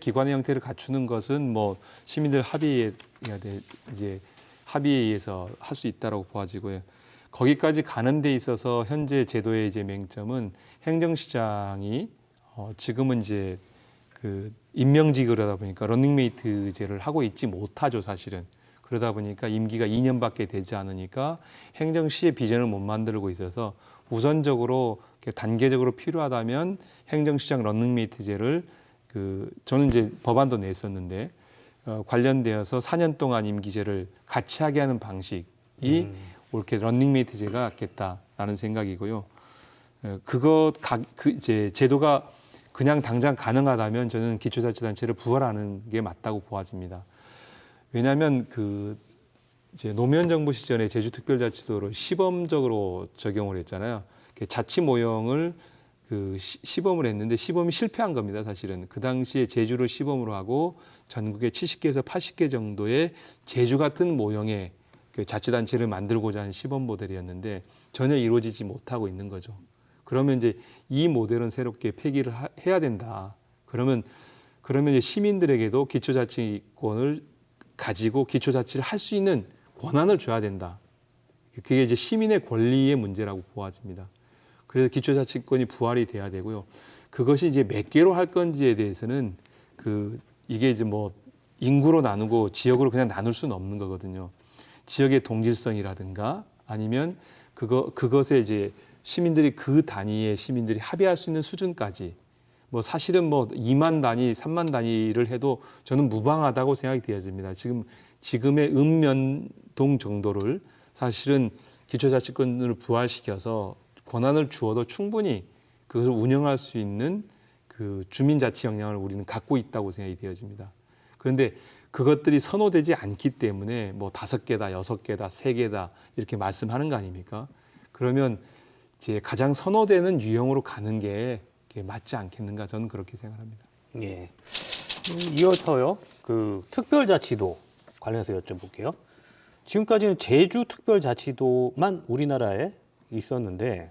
기관의 형태를 갖추는 것은 뭐 시민들 합의에 의해서 할 수 있다라고 보아지고요. 거기까지 가는 데 있어서 현재 제도의 이제 맹점은 행정시장이 지금은 이제 그 임명직이다 보니까 런닝메이트제를 하고 있지 못하죠, 사실은. 그러다 보니까 임기가 2년밖에 되지 않으니까 행정시의 비전을 못 만들고 있어서 우선적으로 단계적으로 필요하다면 행정시장 런닝메이트제를 저는 이제 법안도 냈었는데 관련되어서 4년 동안 임기제를 같이 하게 하는 방식이 옳게 런닝메이트제가 낫겠다라는 생각이고요. 이제 제도가 그냥 당장 가능하다면 저는 기초자치단체를 부활하는 게 맞다고 보아집니다. 왜냐하면 이제 노무현 정부 시절에 제주특별자치도를 시범적으로 적용을 했잖아요. 자치 모형을 시범을 했는데 시범이 실패한 겁니다. 사실은 그 당시에 제주를 시범으로 하고 전국에 70개에서 80개 정도의 제주 같은 모형의 자치단체를 만들고자 하는 시범 모델이었는데 전혀 이루어지지 못하고 있는 거죠. 그러면 이제 이 모델은 새롭게 폐기를 해야 된다. 그러면 이제 시민들에게도 기초자치권을 가지고 기초자치를 할 수 있는 권한을 줘야 된다. 그게 이제 시민의 권리의 문제라고 보아집니다. 그래서 기초자치권이 부활이 돼야 되고요. 그것이 이제 몇 개로 할 건지에 대해서는 이게 이제 뭐 인구로 나누고 지역으로 그냥 나눌 수는 없는 거거든요. 지역의 동질성이라든가 아니면 그것에 이제 시민들이 그 단위의 시민들이 합의할 수 있는 수준까지 뭐 사실은 뭐 2만 단위, 3만 단위를 해도 저는 무방하다고 생각이 되어집니다. 지금의 읍면동 정도를 사실은 기초자치권을 부활시켜서 권한을 주어도 충분히 그것을 운영할 수 있는 주민자치 역량을 우리는 갖고 있다고 생각이 되어집니다. 그런데 그것들이 선호되지 않기 때문에 뭐 5개다, 6개다, 3개다 이렇게 말씀하는 거 아닙니까? 그러면 이제 가장 선호되는 유형으로 가는 게 맞지 않겠는가 저는 그렇게 생각합니다. 예. 이어서요. 특별자치도 관련해서 여쭤볼게요. 지금까지는 제주 특별자치도만 우리나라에 있었는데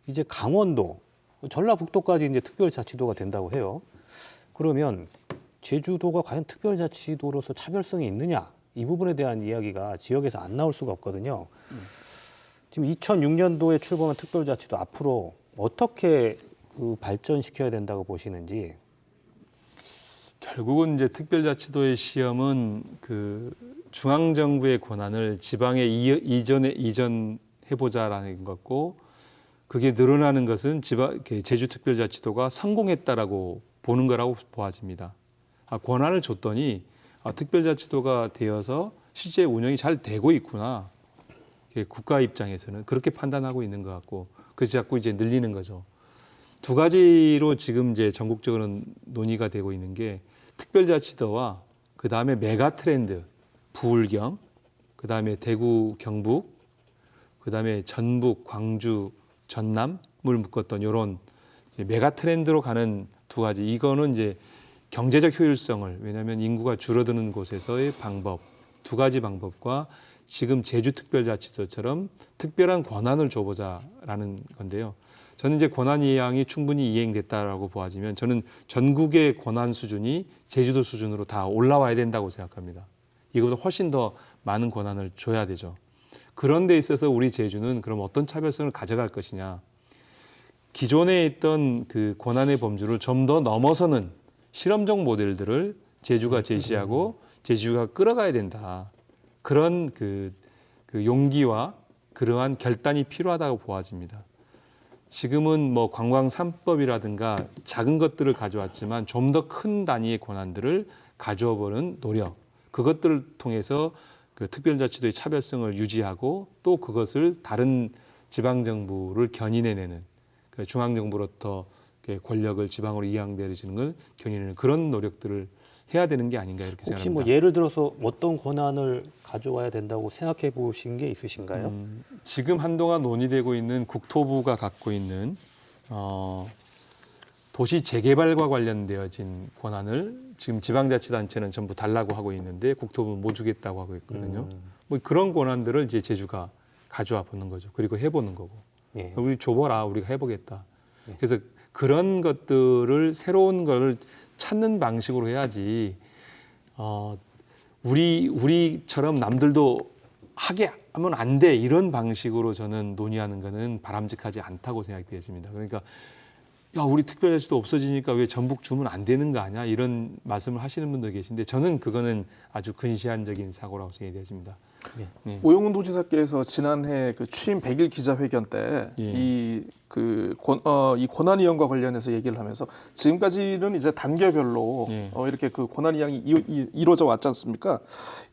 이제 강원도, 전라북도까지 이제 특별자치도가 된다고 해요. 그러면 제주도가 과연 특별자치도로서 차별성이 있느냐? 이 부분에 대한 이야기가 지역에서 안 나올 수가 없거든요. 지금 2006년도에 출범한 특별자치도 앞으로 어떻게 발전시켜야 된다고 보시는지. 결국은 이제 특별자치도의 시험은 중앙정부의 권한을 지방에 이전해보자라는 것고 그게 늘어나는 것은 제주특별자치도가 성공했다라고 보는 거라고 보아집니다. 권한을 줬더니 특별자치도가 되어서 실제 운영이 잘 되고 있구나. 국가 입장에서는 그렇게 판단하고 있는 것 같고 그래서 자꾸 이제 늘리는 거죠. 두 가지로 지금 이제 전국적으로 논의가 되고 있는 게 특별자치도와 그 다음에 메가 트렌드 부울경, 그 다음에 대구 경북, 그 다음에 전북 광주 전남을 묶었던 이런 메가 트렌드로 가는 두 가지. 이거는 이제 경제적 효율성을 왜냐하면 인구가 줄어드는 곳에서의 방법 두 가지 방법과 지금 제주특별자치도처럼 특별한 권한을 줘보자라는 건데요. 저는 이제 권한 이양이 충분히 이행됐다라고 보아지면 저는 전국의 권한 수준이 제주도 수준으로 다 올라와야 된다고 생각합니다. 이것보다 훨씬 더 많은 권한을 줘야 되죠. 그런 데 있어서 우리 제주는 그럼 어떤 차별성을 가져갈 것이냐. 기존에 있던 권한의 범주를 좀 더 넘어서는 실험적 모델들을 제주가 제시하고 제주가 끌어가야 된다. 그런 용기와 그러한 결단이 필요하다고 보아집니다. 지금은 뭐 관광 3법이라든가 작은 것들을 가져왔지만 좀 더 큰 단위의 권한들을 가져와 보는 노력, 그것들을 통해서 특별자치도의 차별성을 유지하고 또 그것을 다른 지방정부를 견인해내는 중앙정부로부터 권력을 지방으로 이양되어지는 걸 견인하는 그런 노력들을 해야 되는 게 아닌가 이렇게 혹시 생각합니다. 뭐 예를 들어서 어떤 권한을 가져와야 된다고 생각해 보신 게 있으신가요? 지금 한동안 논의되고 있는 국토부가 갖고 있는 도시 재개발과 관련되어진 권한을 지금 지방자치단체는 전부 달라고 하고 있는데 국토부는 못 주겠다고 하고 있거든요. 뭐 그런 권한들을 이제 제주가 가져와 보는 거죠. 그리고 해보는 거고. 예. 우리 줘봐라, 우리가 해보겠다. 그래서 그런 것들을 새로운 걸 찾는 방식으로 해야지. 우리처럼 남들도 하게 하면 안 돼 이런 방식으로 저는 논의하는 거는 바람직하지 않다고 생각되었습니다. 그러니까 야, 우리 특별자치도 없어지니까 왜 전북 주면 안 되는 거 아니야? 이런 말씀을 하시는 분도 계신데 저는 그거는 아주 근시안적인 사고라고 생각되었습니다. 네. 오영훈 도지사께서 지난해 그 취임 100일 기자회견 때 이 권한 이양과 관련해서 얘기를 하면서 지금까지는 이제 단계별로 이렇게 그 권한 이양이 이루어져 왔지 않습니까?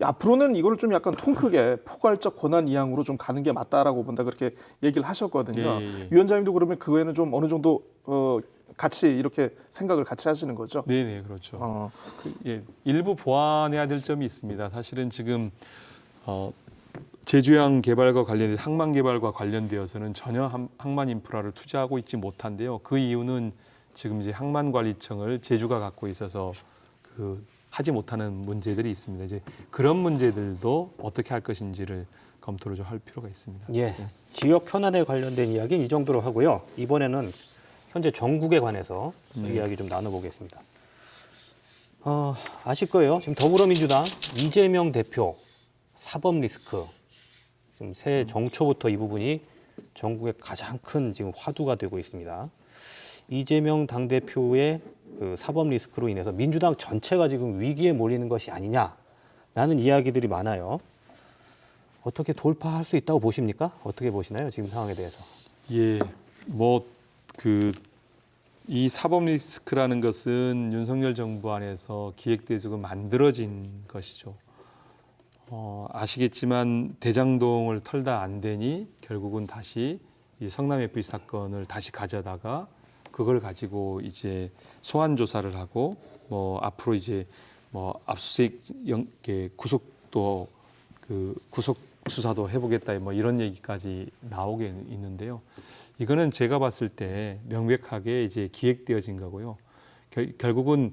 앞으로는 이걸 좀 약간 통 크게 포괄적 권한 이양으로 좀 가는 게 맞다라고 본다 그렇게 얘기를 하셨거든요. 위원장님도 그러면 그거에는 좀 어느 정도 같이 이렇게 생각을 같이 하시는 거죠? 네, 그렇죠. 일부 보완해야 될 점이 있습니다. 사실은 지금 제주항 개발과 관련해서 항만 개발과 관련되어서는 전혀 항만 인프라를 투자하고 있지 못한데요. 그 이유는 지금 이제 항만관리청을 제주가 갖고 있어서 하지 못하는 문제들이 있습니다. 이제 그런 문제들도 어떻게 할 것인지를 검토를 좀 할 필요가 있습니다. 예, 지역 현안에 관련된 이야기는 이 정도로 하고요. 이번에는 현재 전국에 관해서 이야기 좀 나눠보겠습니다. 아실 거예요. 지금 더불어민주당 이재명 대표 사법 리스크. 지금 새해 정초부터 이 부분이 전국에 가장 큰 지금 화두가 되고 있습니다. 이재명 당대표의 그 사법 리스크로 인해서 민주당 전체가 지금 위기에 몰리는 것이 아니냐라는 이야기들이 많아요. 어떻게 돌파할 수 있다고 보십니까? 어떻게 보시나요? 지금 상황에 대해서. 예, 이 사법 리스크라는 것은 윤석열 정부 안에서 기획돼서 만들어진 것이죠. 아시겠지만 대장동을 털다 안 되니 결국은 다시 이 성남 FC 사건을 다시 가져다가 그걸 가지고 이제 소환 조사를 하고 앞으로 이제 압수수색 구속도 구속 수사도 해보겠다 이런 얘기까지 나오게 있는데요. 이거는 제가 봤을 때 명백하게 이제 기획되어진 거고요. 결국은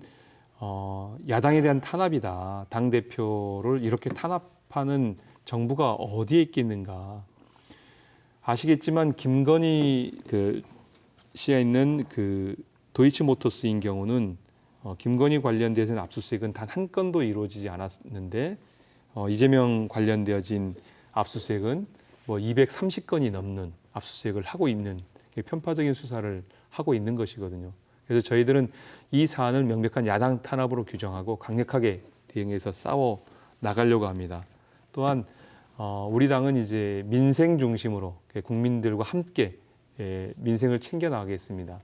야당에 대한 탄압이다. 당 대표를 이렇게 탄압하는 정부가 어디에 있겠는가? 아시겠지만 김건희 씨가 있는 도이치모터스인 경우는 김건희 관련돼서는 압수수색은 단 한 건도 이루어지지 않았는데 이재명 관련되어진 압수수색은 230건이 넘는 압수수색을 하고 있는 편파적인 수사를 하고 있는 것이거든요. 그래서 저희들은 이 사안을 명백한 야당 탄압으로 규정하고 강력하게 대응해서 싸워 나가려고 합니다. 또한 우리 당은 이제 민생 중심으로 국민들과 함께 민생을 챙겨 나가겠습니다.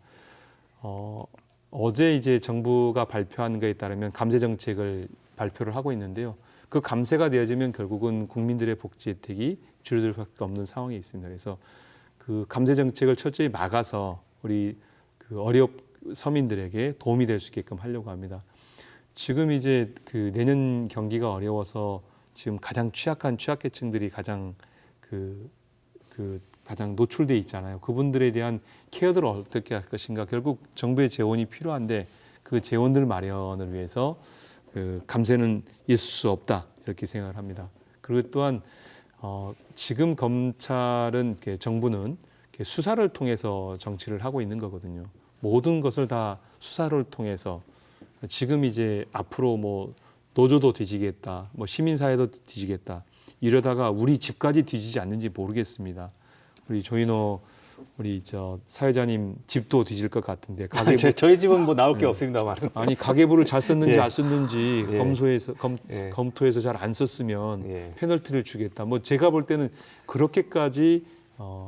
어제 이제 정부가 발표한 것에 따르면 감세 정책을 발표를 하고 있는데요. 그 감세가 되어지면 결국은 국민들의 복지 혜택이 줄어들 수밖에 없는 상황에 있습니다. 그래서 그 감세 정책을 철저히 막아서 우리 어렵 서민들에게 도움이 될 수 있게끔 하려고 합니다. 지금 이제 내년 경기가 어려워서 지금 가장 취약한 취약계층들이 가장 가장 노출돼 있잖아요. 그분들에 대한 케어들을 어떻게 할 것인가. 결국 정부의 재원이 필요한데 그 재원들 마련을 위해서 감세는 있을 수 없다 이렇게 생각을 합니다. 그리고 또한 지금 검찰은 정부는 수사를 통해서 정치를 하고 있는 거거든요. 모든 것을 다 수사를 통해서 지금 이제 앞으로 노조도 뒤지겠다, 시민사회도 뒤지겠다 이러다가 우리 집까지 뒤지지 않는지 모르겠습니다. 우리 조인호 사회자님 집도 뒤질 것 같은데 저희 집은 나올 게 없습니다만. 아니 가계부를 잘 썼는지 안 썼는지 검토해서 잘 안 썼으면 페널티를 주겠다. 제가 볼 때는 그렇게까지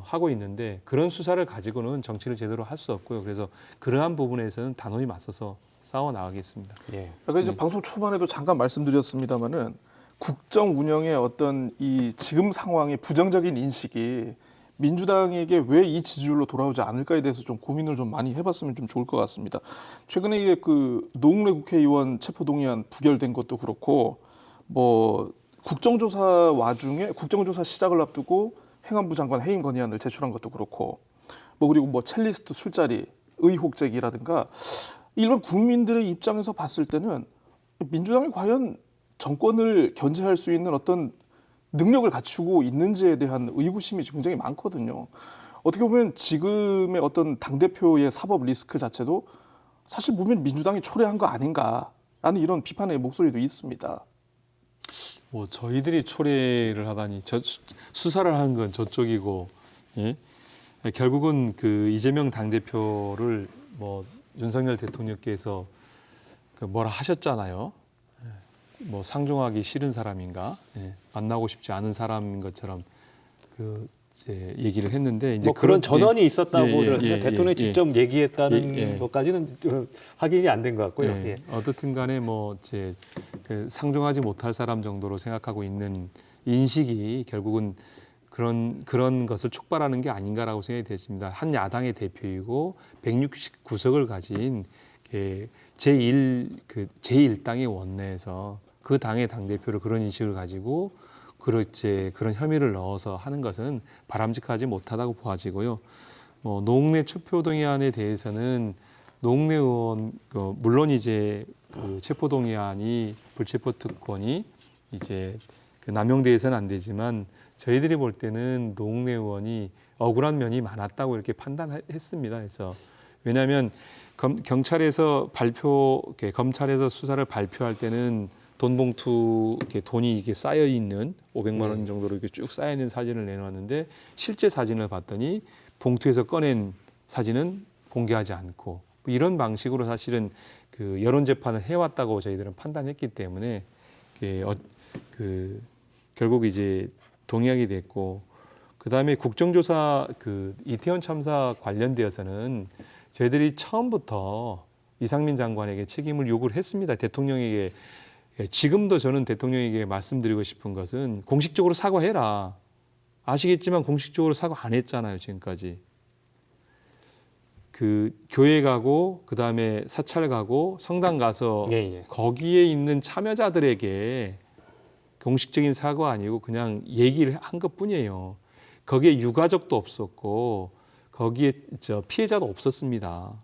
하고 있는데 그런 수사를 가지고는 정치를 제대로 할 수 없고요. 그래서 그러한 부분에서는 단호히 맞서서 싸워 나가겠습니다. 아까 이제 방송 초반에도 잠깐 말씀드렸습니다만은 국정 운영의 어떤 이 지금 상황의 부정적인 인식이 민주당에게 왜 이 지지율로 돌아오지 않을까에 대해서 좀 고민을 좀 많이 해봤으면 좀 좋을 것 같습니다. 최근에 이게 노웅래 국회의원 체포동의안 부결된 것도 그렇고 국정조사 와중에 국정조사 시작을 앞두고 행안부 장관 해임 건의안을 제출한 것도 그렇고 그리고 첼리스트 술자리 의혹 제기라든가 일반 국민들의 입장에서 봤을 때는 민주당이 과연 정권을 견제할 수 있는 어떤 능력을 갖추고 있는지에 대한 의구심이 굉장히 많거든요. 어떻게 보면 지금의 어떤 당대표의 사법 리스크 자체도 사실 보면 민주당이 초래한 거 아닌가라는 이런 비판의 목소리도 있습니다. 뭐 저희들이 초래를 하다니 수사를 하는 건 저쪽이고, 예? 결국은 그 이재명 당대표를 뭐 윤석열 대통령께서 그 뭐라 하셨잖아요. 뭐 상종하기 싫은 사람인가, 만나고 싶지 않은 사람인 것처럼 그 이제 얘기를 했는데 이제 뭐 그런 전원이 있었다고 들었는데 대통령이 예. 직접 얘기했다는 것까지는 확인이 안 된 것 같고요. 예. 어떻든 간에 뭐 이제 그 상종하지 못할 사람 정도로 생각하고 있는 인식이 결국은 그런 것을 촉발하는 게 아닌가라고 생각이 됐습니다. 한 야당의 대표이고 169석을 가진 제1당의 원내에서 그 당의 당대표를 그런 인식을 가지고 그런 혐의를 넣어서 하는 것은 바람직하지 못하다고 보아지고요. 노웅래 체포동의안에 대해서는 노웅래 의원 물론 이제 그 체포동의안이 불체포 특권이 이제 그 남용돼서는 안 되지만 저희들이 볼 때는 노웅래 의원이 억울한 면이 많았다고 이렇게 판단했습니다. 그래서 왜냐하면 검찰에서 수사를 발표할 때는 돈 봉투 돈이 이게 쌓여 있는 500만 원 정도로 이렇게 쭉 쌓여 있는 사진을 내놓았는데 실제 사진을 봤더니 봉투에서 꺼낸 사진은 공개하지 않고 이런 방식으로 사실은 그 여론 재판을 해왔다고 저희들은 판단했기 때문에 결국 이제 동의하게 됐고 그 다음에 국정조사 그 이태원 참사 관련되어서는 저희들이 처음부터 이상민 장관에게 책임을 요구를 했습니다. 대통령에게. 지금도 저는 대통령에게 말씀드리고 싶은 것은 공식적으로 사과해라. 아시겠지만 공식적으로 사과 안 했잖아요, 지금까지. 그 교회 가고 그다음에 사찰 가고 성당 가서 거기에 있는 참여자들에게 공식적인 사과 아니고 그냥 얘기를 한 것뿐이에요. 거기에 유가족도 없었고 거기에 피해자도 없었습니다.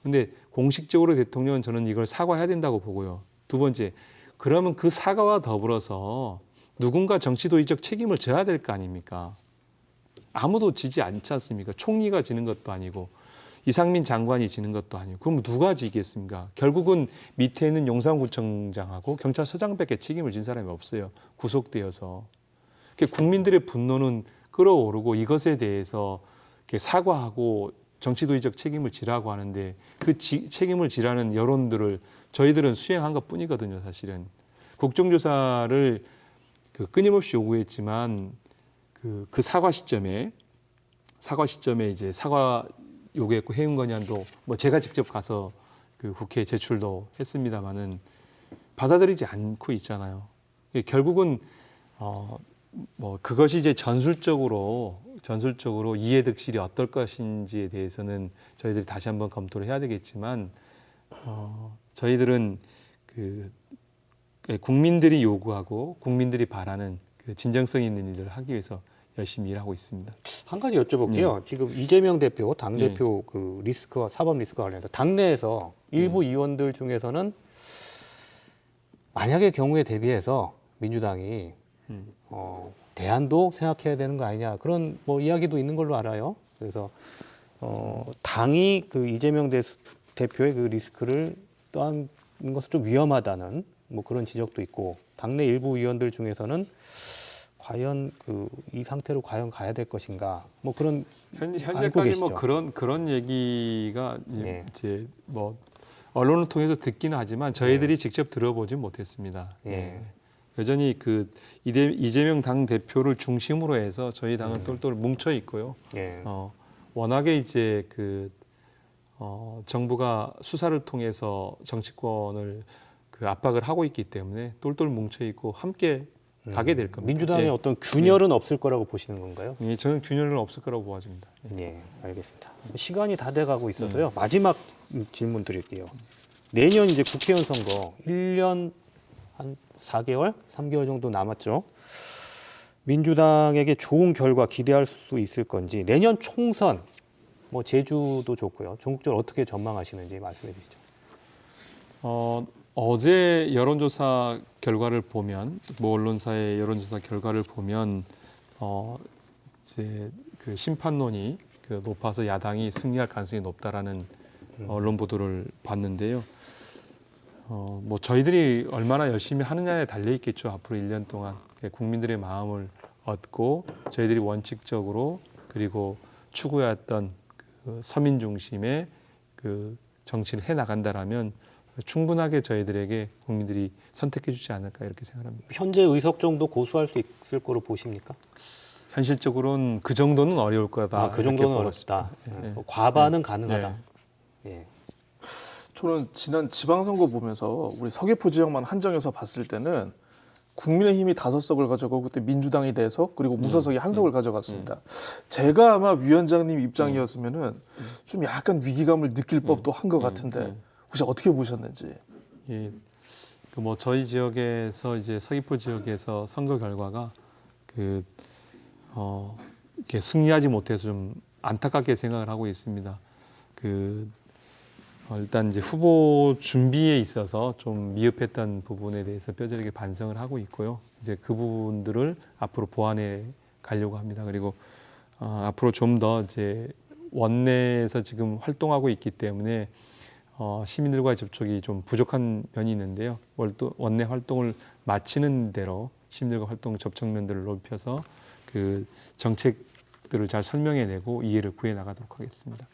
근데 공식적으로 대통령은 저는 이걸 사과해야 된다고 보고요. 두 번째, 그러면 그 사과와 더불어서 누군가 정치 도의적 책임을 져야 될 거 아닙니까? 아무도 지지 않지 않습니까? 총리가 지는 것도 아니고 이상민 장관이 지는 것도 아니고 그럼 누가 지겠습니까? 결국은 밑에 있는 용산구청장하고 경찰서장밖에 책임을 진 사람이 없어요. 구속되어서. 국민들의 분노는 끌어오르고 이것에 대해서 사과하고 정치 도의적 책임을 지라고 하는데 그 책임을 지라는 여론들을 저희들은 수행한 것뿐이거든요. 사실은 국정조사를 끊임없이 요구했지만 그 사과 시점에 이제 사과 요구했고 해임 건의안도 뭐 제가 직접 가서 그 국회에 제출도 했습니다마는 받아들이지 않고 있잖아요. 결국은 뭐 그것이 이제 전술적으로 이해득실이 어떨 것인지에 대해서는 저희들이 다시 한번 검토를 해야 되겠지만 저희들은 국민들이 요구하고 국민들이 바라는 그 진정성 있는 일을 하기 위해서 열심히 일하고 있습니다. 한 가지 여쭤볼게요. 지금 이재명 대표, 당대표 그 리스크와 사법 리스크와 관련해서 당내에서 일부 의원들 중에서는 만약의 경우에 대비해서 민주당이 대안도 생각해야 되는 거 아니냐 그런 뭐 이야기도 있는 걸로 알아요. 그래서 당이 그 이재명 대표의 그 리스크를 떠안는 것은 좀 위험하다는 뭐 그런 지적도 있고 당내 일부 의원들 중에서는 과연 이 상태로 과연 가야 될 것인가 뭐 그런 현재까지 뭐 그런 얘기가 이제 뭐 언론을 통해서 듣기는 하지만 저희들이 직접 들어보지 못했습니다. 여전히 그 이재명 당 대표를 중심으로 해서 저희 당은 똘똘 뭉쳐 있고요. 워낙에 이제 정부가 수사를 통해서 정치권을 압박을 하고 있기 때문에 똘똘 뭉쳐 있고 함께 가게 될 겁니다. 민주당의 어떤 균열은 없을 거라고 보시는 건가요? 저는 균열은 없을 거라고 보아집니다. 알겠습니다. 시간이 다 돼가고 있어서요. 마지막 질문 드릴게요. 내년 이제 국회의원 선거 1년 한 4개월, 3개월 정도 남았죠. 민주당에게 좋은 결과 기대할 수 있을 건지 내년 총선 뭐 제주도 좋고요. 전국적으로 어떻게 전망하시는지 말씀해 주시죠. 어제 여론조사 결과를 보면, 모 언론사의 여론조사 결과를 보면, 이제 그 심판론이 그 높아서 야당이 승리할 가능성이 높다라는 언론 보도를 봤는데요. 뭐 저희들이 얼마나 열심히 하느냐에 달려 있겠죠. 앞으로 1년 동안 국민들의 마음을 얻고 저희들이 원칙적으로 그리고 추구해왔던 그 서민 중심의 그 정치를 해 나간다라면 충분하게 저희들에게 국민들이 선택해 주지 않을까 이렇게 생각합니다. 현재 의석 정도 고수할 수 있을 거로 보십니까? 현실적으로는 그 정도는 어려울 거다. 그 정도는 이렇게 어렵다. 보고 있습니다. 과반은 가능하다. 예. 저는 지난 지방선거 보면서 우리 서귀포 지역만 한정해서 봤을 때는 국민의힘이 5석을 가져가고 그때 민주당이 4석 그리고 무소속이 1석을 가져갔습니다. 제가 아마 위원장님 입장이었으면은 좀 약간 위기감을 느낄 법도 한 것 같은데 혹시 어떻게 보셨는지? 예, 그 뭐 저희 지역에서 이제 서귀포 지역에서 선거 결과가 이렇게 승리하지 못해서 좀 안타깝게 생각을 하고 있습니다. 일단 이제 후보 준비에 있어서 좀 미흡했던 부분에 대해서 뼈저리게 반성을 하고 있고요. 이제 그 부분들을 앞으로 보완해 가려고 합니다. 그리고 앞으로 좀 더 이제 원내에서 지금 활동하고 있기 때문에 시민들과의 접촉이 좀 부족한 면이 있는데요. 원내 활동을 마치는 대로 시민들과 활동 접촉면들을 높여서 그 정책들을 잘 설명해내고 이해를 구해 나가도록 하겠습니다.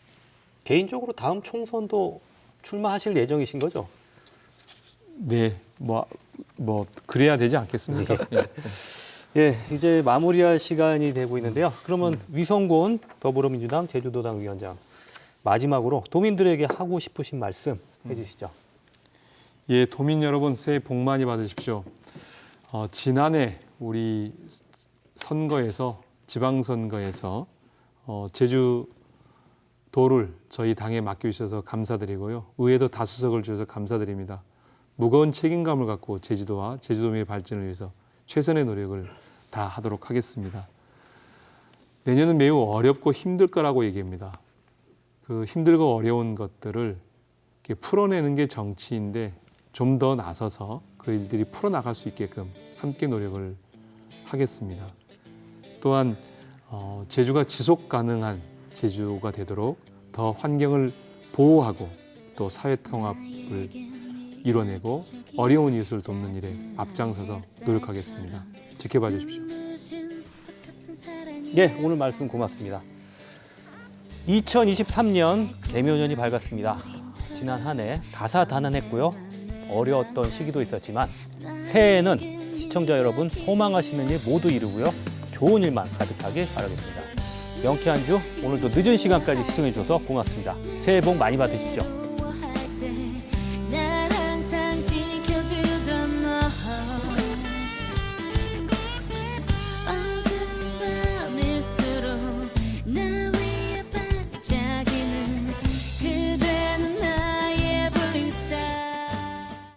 개인적으로 다음 총선도 출마하실 예정이신 거죠? 네, 뭐 그래야 되지 않겠습니까? 예. 예, 이제 마무리할 시간이 되고 있는데요. 그러면 위성곤 더불어민주당 제주도당 위원장 마지막으로 도민들에게 하고 싶으신 말씀 해주시죠. 예, 도민 여러분 새해 복 많이 받으십시오. 지난해 우리 선거에서 지방선거에서 제주도를 저희 당에 맡겨주셔서 감사드리고요. 의회도 다수석을 주셔서 감사드립니다. 무거운 책임감을 갖고 제주도와 제주도민의 발전을 위해서 최선의 노력을 다하도록 하겠습니다. 내년은 매우 어렵고 힘들 거라고 얘기합니다. 그 힘들고 어려운 것들을 이렇게 풀어내는 게 정치인데 좀 더 나서서 그 일들이 풀어나갈 수 있게끔 함께 노력을 하겠습니다. 또한 제주가 지속 가능한 제주가 되도록 더 환경을 보호하고 또 사회 통합을 이뤄내고 어려운 이웃을 돕는 일에 앞장서서 노력하겠습니다. 지켜봐 주십시오. 예, 오늘 말씀 고맙습니다. 2023년 개묘년이 밝았습니다. 지난 한 해 다사다난했고요. 어려웠던 시기도 있었지만 새해에는 시청자 여러분 소망하시는 일 모두 이루고요. 좋은 일만 가득하길 바라겠습니다. 명쾌한 주 오늘도 늦은 시간까지 시청해 주셔서 고맙습니다. 새해 복 많이 받으십시오.